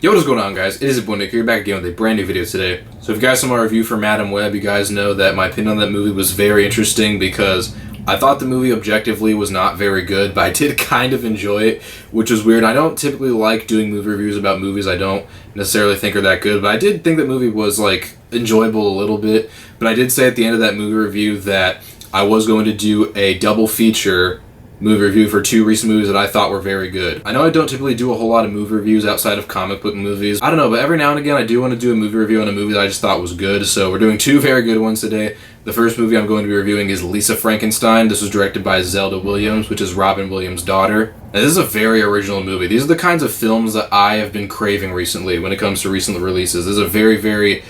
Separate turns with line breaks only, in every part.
Yo, what is going on, guys? It is your boy Nick here, back again with a brand new video today. So if you guys saw my review for Madam Web, you guys know that my opinion on that movie was very interesting because I thought the movie objectively was not very good, but I did kind of enjoy it, which is weird. I don't typically like doing movie reviews about movies I don't necessarily think are that good, but I did think that movie was, like, enjoyable a little bit. But I did say at the end of that movie review that I was going to do a double feature movie review for two recent movies that I thought were very good. I know I don't typically do a whole lot of movie reviews outside of comic book movies. I don't know, but every now and again I do want to do a movie review on a movie that I just thought was good, so we're doing two very good ones today. The first movie I'm going to be reviewing is Lisa Frankenstein. This was directed by Zelda Williams, which is Robin Williams' daughter. Now, this is a very original movie. These are the kinds of films that I have been craving recently when it comes to recent releases. This is a very, very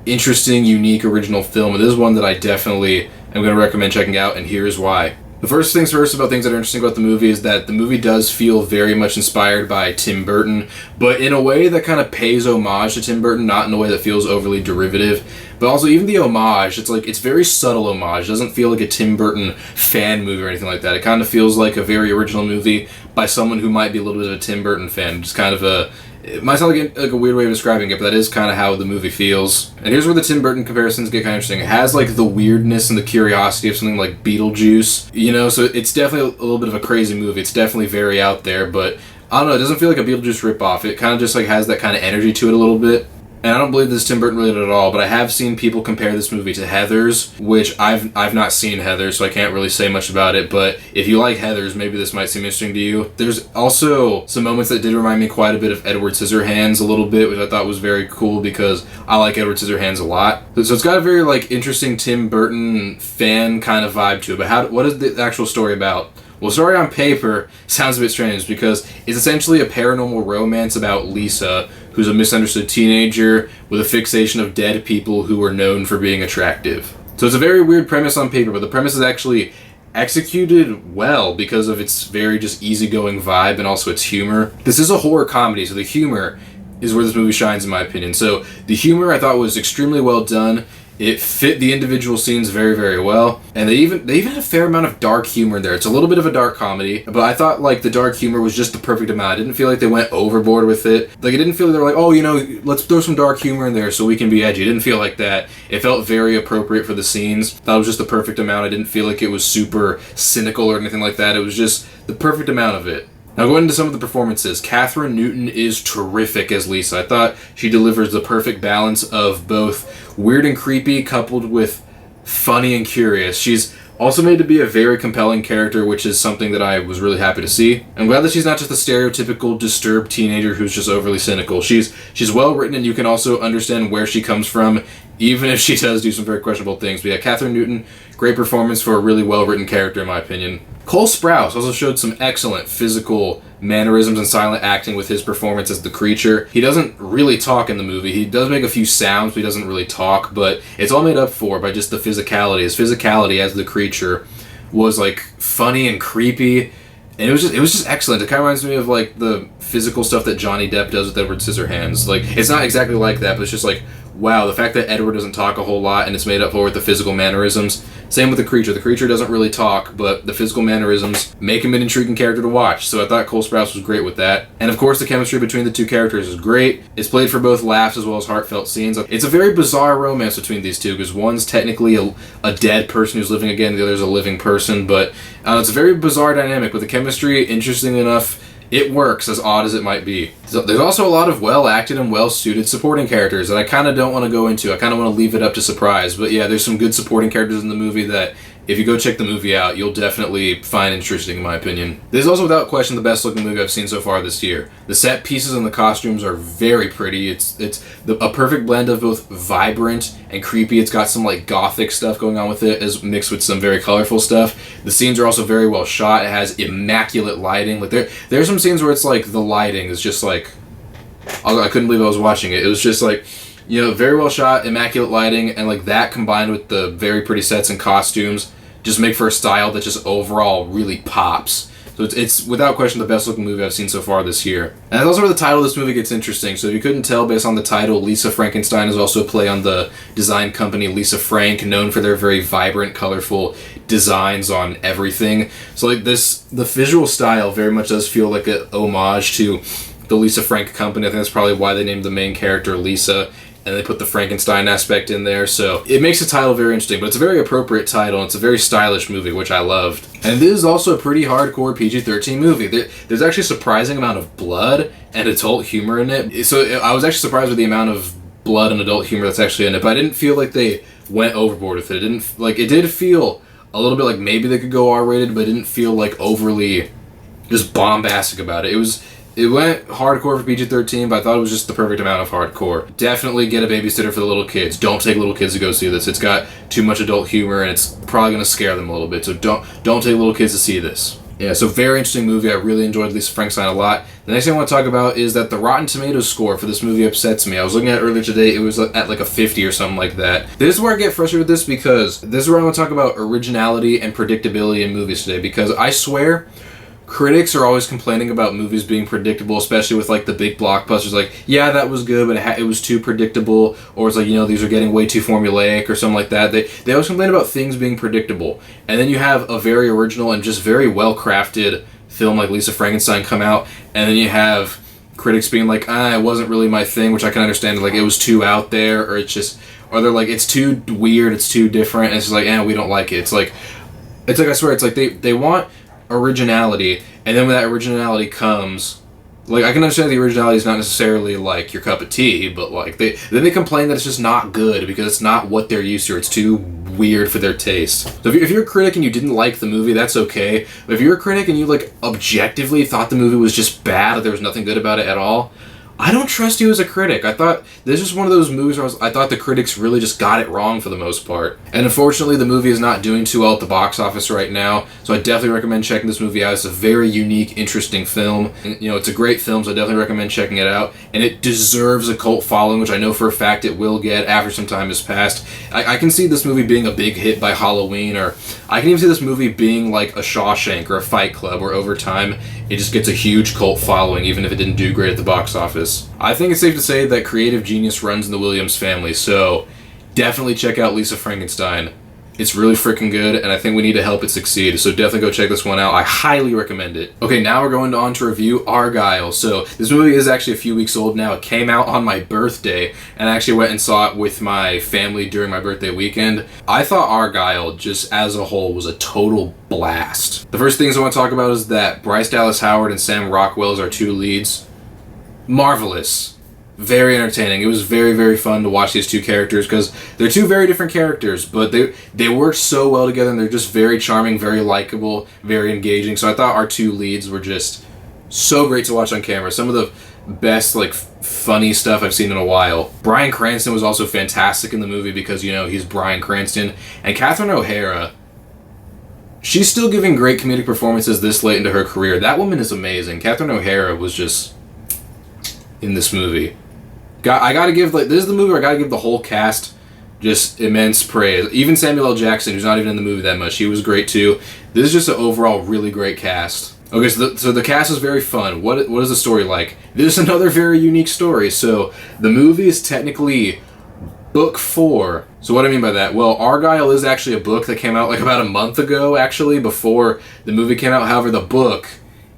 interesting, unique, original film, and this is one that I definitely am going to recommend checking out, and here's why. The first things first about things that are interesting about the movie is that the movie does feel very much inspired by Tim Burton, but in a way that kind of pays homage to Tim Burton, not in a way that feels overly derivative. But also, even the homage, it's very subtle homage. It doesn't feel like a Tim Burton fan movie or anything like that. It kind of feels like a very original movie by someone who might be a little bit of a Tim Burton fan. Just kind of it might sound like a weird way of describing it, but that is kind of how the movie feels. And here's where the Tim Burton comparisons get kind of interesting. It has, like, the weirdness and the curiosity of something like Beetlejuice, you know, so it's definitely a little bit of a crazy movie. It's definitely very out there, but I don't know, it doesn't feel like a Beetlejuice ripoff. It kind of just, like, has that kind of energy to it a little bit. And I don't believe this is Tim Burton related at all, but I have seen people compare this movie to Heathers, which I've not seen Heathers, so I can't really say much about it, but if you like Heathers, maybe this might seem interesting to you. There's also some moments that did remind me quite a bit of Edward Scissorhands a little bit, which I thought was very cool because I like Edward Scissorhands a lot. So it's got a very, like, interesting Tim Burton fan kind of vibe to it, but what is the actual story about? Well, story on paper sounds a bit strange because it's essentially a paranormal romance about Lisa, who's a misunderstood teenager with a fixation of dead people who are known for being attractive. So it's a very weird premise on paper, but the premise is actually executed well because of its very just easygoing vibe and also its humor. This is a horror comedy, so the humor is where this movie shines in my opinion. So the humor I thought was extremely well done. It fit the individual scenes very, very well, and they even had a fair amount of dark humor in there. It's a little bit of a dark comedy, but I thought, like, the dark humor was just the perfect amount. I didn't feel like they went overboard with it. Like, it didn't feel like they were like, oh, you know, let's throw some dark humor in there so we can be edgy. It didn't feel like that. It felt very appropriate for the scenes. That was just the perfect amount. I didn't feel like it was super cynical or anything like that. It was just the perfect amount of it. Now, going into some of the performances, Kathryn Newton is terrific as Lisa. I thought she delivers the perfect balance of both weird and creepy coupled with funny and curious. She's also made to be a very compelling character, which is something that I was really happy to see. I'm glad that she's not just the stereotypical disturbed teenager who's just overly cynical. She's well written, and you can also understand where she comes from, even if she does do some very questionable things. But yeah, Kathryn Newton, great performance for a really well-written character, in my opinion. Cole Sprouse also showed some excellent physical mannerisms and silent acting with his performance as the creature. He doesn't really talk in the movie. He does make a few sounds, but he doesn't really talk, but it's all made up for by just the physicality. His physicality as the creature was, like, funny and creepy, and it was just excellent. It kind of reminds me of, like, the physical stuff that Johnny Depp does with Edward Scissorhands. Like, it's not exactly like that, but it's just like, wow, the fact that Edward doesn't talk a whole lot and it's made up for with the physical mannerisms. Same with the creature. The creature doesn't really talk, but the physical mannerisms make him an intriguing character to watch. So I thought Cole Sprouse was great with that. And of course, the chemistry between the two characters is great. It's played for both laughs as well as heartfelt scenes. It's a very bizarre romance between these two because one's technically a dead person who's living again, the other's a living person. But it's a very bizarre dynamic, but the chemistry, interesting enough, it works, as odd as it might be. So there's also a lot of well-acted and well-suited supporting characters that I kind of don't want to go into. I kind of want to leave it up to surprise. But yeah, there's some good supporting characters in the movie that, if you go check the movie out, you'll definitely find interesting, in my opinion. This is also, without question, the best-looking movie I've seen so far this year. The set pieces and the costumes are very pretty. It's a perfect blend of both vibrant and creepy. It's got some, like, gothic stuff going on with it, as mixed with some very colorful stuff. The scenes are also very well shot. It has immaculate lighting. Like, there's some scenes where it's like the lighting is just like, I couldn't believe I was watching it. It was just like, you know, very well shot, immaculate lighting, and like that combined with the very pretty sets and costumes just make for a style that just overall really pops. So it's without question the best looking movie I've seen so far this year. And that's also where the title of this movie gets interesting. So if you couldn't tell based on the title, Lisa Frankenstein is also a play on the design company Lisa Frank, known for their very vibrant, colorful designs on everything. So like the visual style very much does feel like a homage to the Lisa Frank Company. I think that's probably why they named the main character Lisa, and they put the Frankenstein aspect in there, so it makes the title very interesting, but it's a very appropriate title, and it's a very stylish movie, which I loved. And this is also a pretty hardcore PG-13 movie. There's actually a surprising amount of blood and adult humor in it, so I was actually surprised with the amount of blood and adult humor that's actually in it, but I didn't feel like they went overboard with it. It did feel a little bit like maybe they could go R-rated, but it didn't feel like overly just bombastic about it. It went hardcore for PG-13, but I thought it was just the perfect amount of hardcore. Definitely get a babysitter for the little kids. Don't take little kids to go see this. It's got too much adult humor, and it's probably going to scare them a little bit, so don't take little kids to see this. Yeah, so very interesting movie. I really enjoyed Lisa Frankenstein a lot. The next thing I want to talk about is that the Rotten Tomatoes score for this movie upsets me. I was looking at it earlier today. It was at like a 50 or something like that. This is where I get frustrated with this, because this is where I want to talk about originality and predictability in movies today, because I swear critics are always complaining about movies being predictable, especially with like the big blockbusters. Like, yeah, that was good, but it was too predictable, or it's like, these are getting way too formulaic or something like that. They always complain about things being predictable, and then you have a very original and just very well crafted film like Lisa Frankenstein come out, and then you have critics being like, it wasn't really my thing, which I can understand. Like, it was too out there, or they're like, it's too weird, it's too different, and it's just like, we don't like it. It's like I swear, it's like they want originality, and then when that originality comes, like, I can understand the originality is not necessarily like your cup of tea, but like they complain that it's just not good because it's not what they're used to. It's too weird for their taste. So if you're a critic and you didn't like the movie, that's okay. But if you're a critic and you like objectively thought the movie was just bad, there was nothing good about it at all, I don't trust you as a critic. I thought this was one of those movies where I thought the critics really just got it wrong for the most part. And unfortunately, the movie is not doing too well at the box office right now, so I definitely recommend checking this movie out. It's a very unique, interesting film. And, it's a great film, so I definitely recommend checking it out. And it deserves a cult following, which I know for a fact it will get after some time has passed. I can see this movie being a big hit by Halloween, or I can even see this movie being like a Shawshank or a Fight Club, where over time it just gets a huge cult following, even if it didn't do great at the box office. I think it's safe to say that creative genius runs in the Williams family, so definitely check out Lisa Frankenstein. It's really freaking good, and I think we need to help it succeed, so definitely go check this one out. I highly recommend it. Okay, now we're going on to review Argylle. So this movie is actually a few weeks old now. It came out on my birthday, and I actually went and saw it with my family during my birthday weekend. I thought Argylle, just as a whole, was a total blast. The first things I want to talk about is that Bryce Dallas Howard and Sam Rockwell are two leads. Marvelous. Very entertaining. It was very, very fun to watch these two characters, because they're two very different characters, but they work so well together, and they're just very charming, very likable, very engaging. So I thought our two leads were just so great to watch on camera. Some of the best, like, funny stuff I've seen in a while. Bryan Cranston was also fantastic in the movie because, he's Bryan Cranston. And Catherine O'Hara, she's still giving great comedic performances this late into her career. That woman is amazing. Catherine O'Hara was just in this movie. I gotta give, this is the movie where I gotta give the whole cast just immense praise. Even Samuel L. Jackson, who's not even in the movie that much, he was great too. This is just an overall really great cast. Okay, so the cast is very fun. What is the story like? This is another very unique story. So the movie is technically book 4. So what do I mean by that? Well, Argylle is actually a book that came out like about a month ago, actually, before the movie came out. However, the book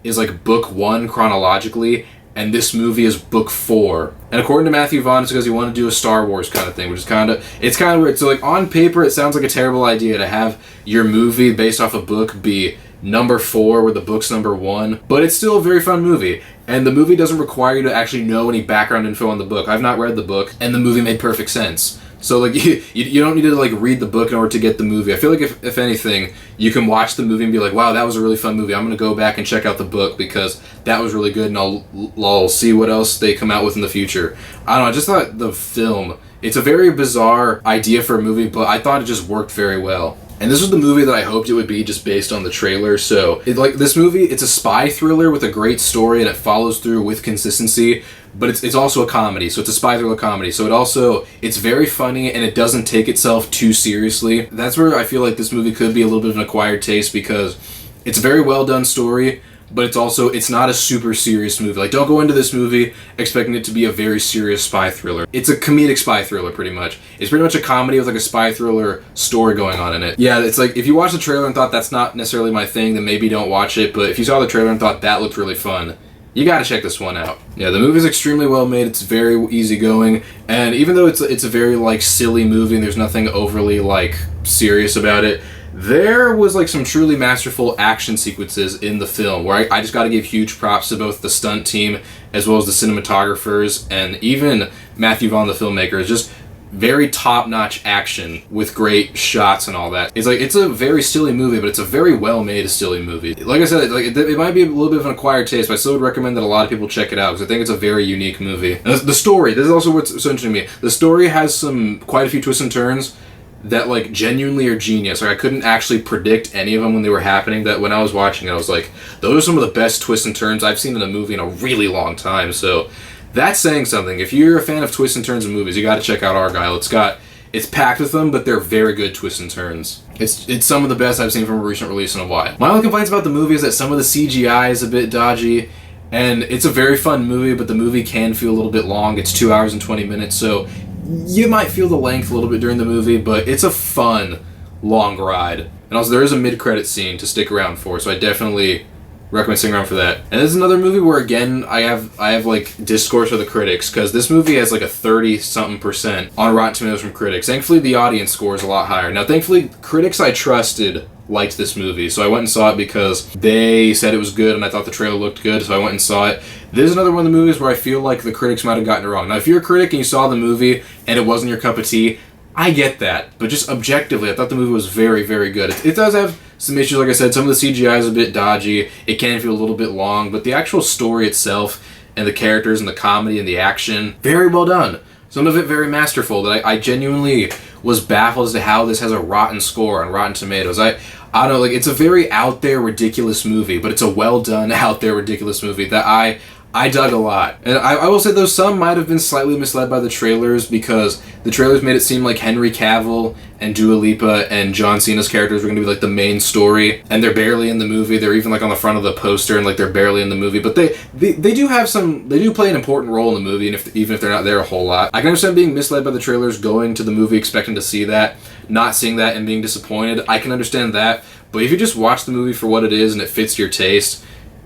is like book 1 chronologically, and this movie is book 4. And according to Matthew Vaughn, it's because he wanted to do a Star Wars kind of thing, which is kind of weird. So like on paper, it sounds like a terrible idea to have your movie based off a book be number 4 where the book's number 1, but it's still a very fun movie. And the movie doesn't require you to actually know any background info on the book. I've not read the book, and the movie made perfect sense. So like you don't need to like read the book in order to get the movie. I feel like if anything, you can watch the movie and be like, wow, that was a really fun movie. I'm gonna go back and check out the book because that was really good, and I'll see what else they come out with in the future. I don't know. I just thought the film, it's a very bizarre idea for a movie, but I thought it just worked very well. And this was the movie that I hoped it would be just based on the trailer. So this movie, it's a spy thriller with a great story, and it follows through with consistency, but it's also a comedy. So it's a spy thriller comedy. So it's very funny, and it doesn't take itself too seriously. That's where I feel like this movie could be a little bit of an acquired taste, because it's a very well done story, but it's not a super serious movie. Like, don't go into this movie expecting it to be a very serious spy thriller. It's a comedic spy thriller, pretty much. It's pretty much a comedy with like a spy thriller story going on in it. Yeah, it's like, if you watched the trailer and thought that's not necessarily my thing, then maybe don't watch it, but if you saw the trailer and thought that looked really fun, you gotta check this one out. Yeah, the movie's extremely well made. It's very easygoing, and even though it's a very like silly movie and there's nothing overly like serious about it, there was like some truly masterful action sequences in the film where I just gotta give huge props to both the stunt team as well as the cinematographers and even Matthew Vaughn, the filmmaker. Is just very top-notch action with great shots and all that. It's a very silly movie, but it's a very well-made silly movie. Like I said, like it might be a little bit of an acquired taste, but I still would recommend that a lot of people check it out because I think it's a very unique movie. And the story, this is also what's so interesting to me. The story has quite a few twists and turns that like genuinely are genius. Like I couldn't actually predict any of them when they were happening. That when I was watching it, I was like, those are some of the best twists and turns I've seen in a movie in a really long time. So that's saying something. If you're a fan of twists and turns in movies, you got to check out Argylle. It's packed with them, but they're very good twists and turns. It's some of the best I've seen from a recent release in a while. My only complaints about the movie is that some of the CGI is a bit dodgy, and it's a very fun movie, but the movie can feel a little bit long. It's 2 hours and 20 minutes, so you might feel the length a little bit during the movie, but it's a fun, long ride. And also, there is a mid-credit scene to stick around for, so I definitely recommend sticking around for that. And this is another movie where, again, I have like discourse with the critics, because this movie has like a 30-something% on Rotten Tomatoes from critics. Thankfully, the audience score is a lot higher. Now, thankfully, critics I trusted liked this movie, so I went and saw it because they said it was good, and I thought the trailer looked good, so I went and saw it. This is another one of the movies where I feel like the critics might have gotten it wrong. Now, if you're a critic and you saw the movie and it wasn't your cup of tea, I get that, but just objectively, I thought the movie was very, very good. It does have some issues, like I said. Some of the CGI is a bit dodgy. It can feel a little bit long, but the actual story itself and the characters and the comedy and the action, very well done. Some of it very masterful. That I genuinely was baffled as to how this has a rotten score on Rotten Tomatoes. I don't know, like it's a very out there, ridiculous movie, but it's a well done, out there, ridiculous movie that I dug a lot. And I will say, though, some might have been slightly misled by the trailers because the trailers made it seem like Henry Cavill and Dua Lipa and John Cena's characters were going to be like the main story, and they're barely in the movie. They're even like on the front of the poster and like they're barely in the movie, but they do play an important role in the movie, and even if they're not there a whole lot. I can understand being misled by the trailers, going to the movie expecting to see that, not seeing that and being disappointed. I can understand that, but if you just watch the movie for what it is and it fits your taste,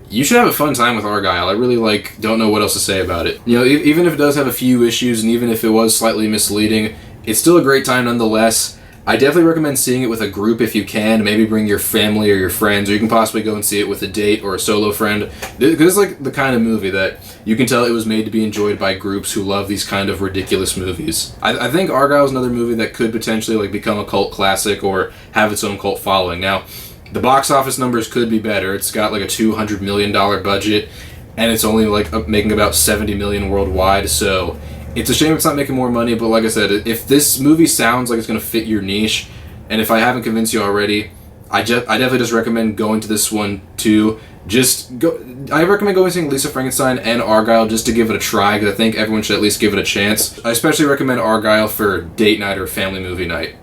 you should have a fun time with Argylle. I really don't know what else to say about it. You know, even if it does have a few issues, and even if it was slightly misleading, it's still a great time nonetheless. I definitely recommend seeing it with a group if you can. Maybe bring your family or your friends, or you can possibly go and see it with a date or a solo friend. Because it's like the kind of movie that you can tell it was made to be enjoyed by groups who love these kind of ridiculous movies. I think Argylle is another movie that could potentially like become a cult classic or have its own cult following. Now, the box office numbers could be better. It's got like a $200 million budget, and it's only like making about $70 million worldwide, so it's a shame it's not making more money. But like I said, if this movie sounds like it's going to fit your niche, and if I haven't convinced you already, I definitely just recommend going to this one too. I recommend going and seeing Lisa Frankenstein and Argylle just to give it a try, because I think everyone should at least give it a chance. I especially recommend Argylle for date night or family movie night.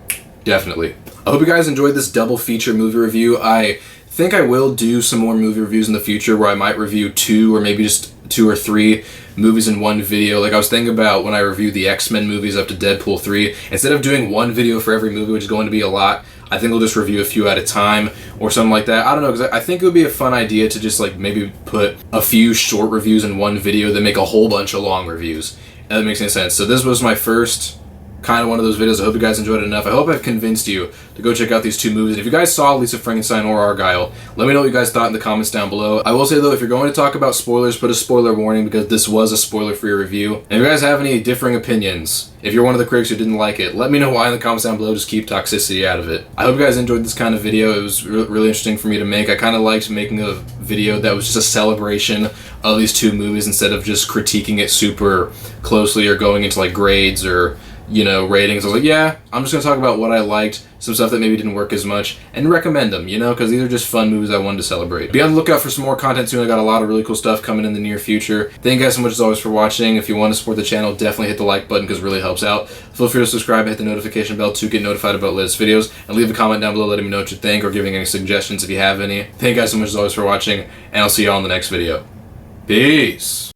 Definitely. I hope you guys enjoyed this double feature movie review. I think I will do some more movie reviews in the future where I might review 2 or maybe just 2 or 3 movies in one video. Like I was thinking about when I reviewed the X-Men movies up to Deadpool 3. Instead of doing one video for every movie, which is going to be a lot, I think we'll just review a few at a time or something like that. I don't know, because I think it would be a fun idea to just like maybe put a few short reviews in one video, then make a whole bunch of long reviews. If that makes any sense. So this was my first kind of one of those videos. I hope you guys enjoyed it enough. I hope I've convinced you to go check out these 2 movies. And if you guys saw Lisa Frankenstein or Argylle, let me know what you guys thought in the comments down below. I will say though, if you're going to talk about spoilers, put a spoiler warning, because this was a spoiler-free review. And if you guys have any differing opinions, if you're one of the critics who didn't like it, let me know why in the comments down below. Just keep toxicity out of it. I hope you guys enjoyed this kind of video. It was really interesting for me to make. I kind of liked making a video that was just a celebration of these 2 movies instead of just critiquing it super closely or going into like grades or, you know, ratings. I was like, yeah, I'm just going to talk about what I liked, some stuff that maybe didn't work as much, and recommend them, you know, because these are just fun movies I wanted to celebrate. Be on the lookout for some more content soon. I got a lot of really cool stuff coming in the near future. Thank you guys so much as always for watching. If you want to support the channel, definitely hit the like button because it really helps out. Feel free to subscribe and hit the notification bell to get notified about latest videos, and leave a comment down below letting me know what you think or giving any suggestions if you have any. Thank you guys so much as always for watching, and I'll see you all in the next video. Peace!